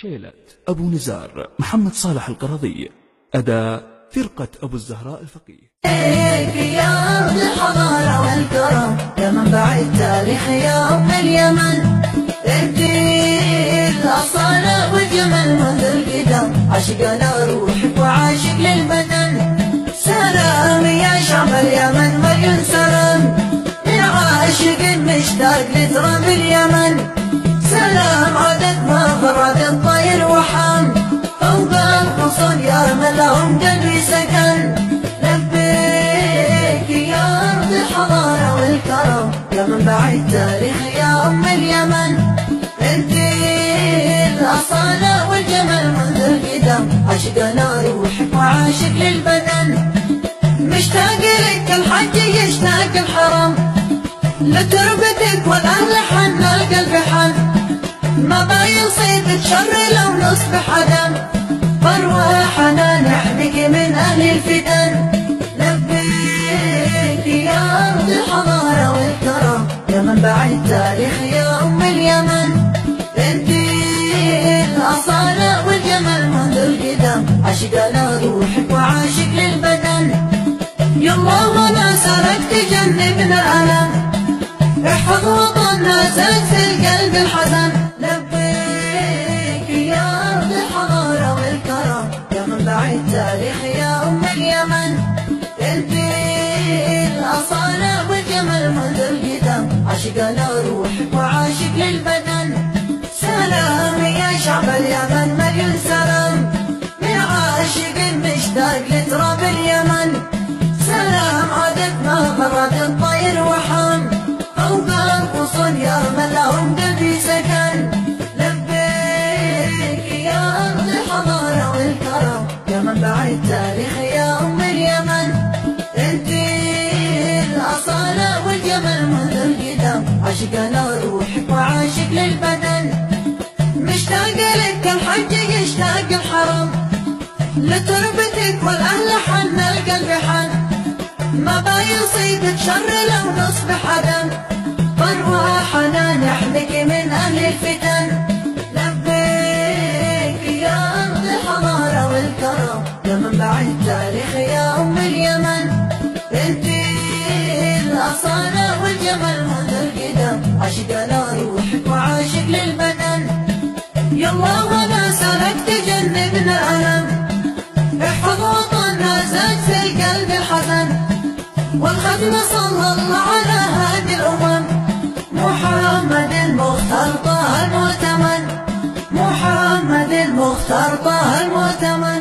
شيلة أبو نزار محمد صالح القرضي. أداء فرقة أبو الزهراء الفقيه. يا أرض الحضارة والكرم يا منبع التاريخ يا أم اليمن، انتي الأصالة والجمال منذ القدم، عشقنا روحك وعاشق للبدن. سلام يا شعب اليمن مليون سلام، يا عاشق مشتاق لتراب اليمن. سلام عدد ما فرد الطير وحام، فوق الغصون يا من لهم قلبي سكن. لبيك يا أرض الحضارة والكرم يا منبع التاريخ يا أم اليمن، انتي الأصالة والجمال منذ القدم، عشقنا روحك وعاشق للبدن. مشتاق لك الحج يشتاق الحرم، لتربتك والأهل حن القلب حن، ما بيصيبك شر لو نصبح عدم، فارواحنا نحميك من أهل الفتن. لبيك يا أرض الحضارة والكرم يا منبع التاريخ يا أم اليمن، انتي الأصالة والجمال منذ القدم، عشقنا روحك وعاشق للبدن. يلا ولا سرك تجنبنا الألم، احفظ وطننا سكت القلب الحزن. لبيك يا أرض الحضارة والكرم يا منبع التاريخ يا أم اليمن، انتي الأصالة والجمال منذ القدم، عشقنا روحك وعاشق للبدن. سلام يا شعب اليمن مليون سلام، يا عاشق مشتاق لتراب اليمن. سلام عدد ما فرد الطير وحام، فوق الغصون يا من لهم قلبي سكن. لبيك يا أرض الحضارة والكرم يا منبع التاريخ يا أم اليمن، انتي الأصالة والجمال منذ القدم، عشقنا روحك وعاشق للبدن. مشتاق لك الحج يشتاق الحرم، لتربتك والأهل حن القلب حن، ما بيصيبك شر لو نصبح عدم، فارواحنا نحميك من أهل الفتن. لبيك يا أرض الحضارة والكرم يا منبع التاريخ يا أم اليمن، انتي الأصالة والجمال منذ القدم، عشقنا روحك وعاشق للبدن. يلا ولا سلك تجنبنا الألم، احفظ وطننا سكت القلب الحزن. والختم صلى الله على هادي الأمم، محمد المختار طه المؤتمن، محمد المختار طه المؤتمن.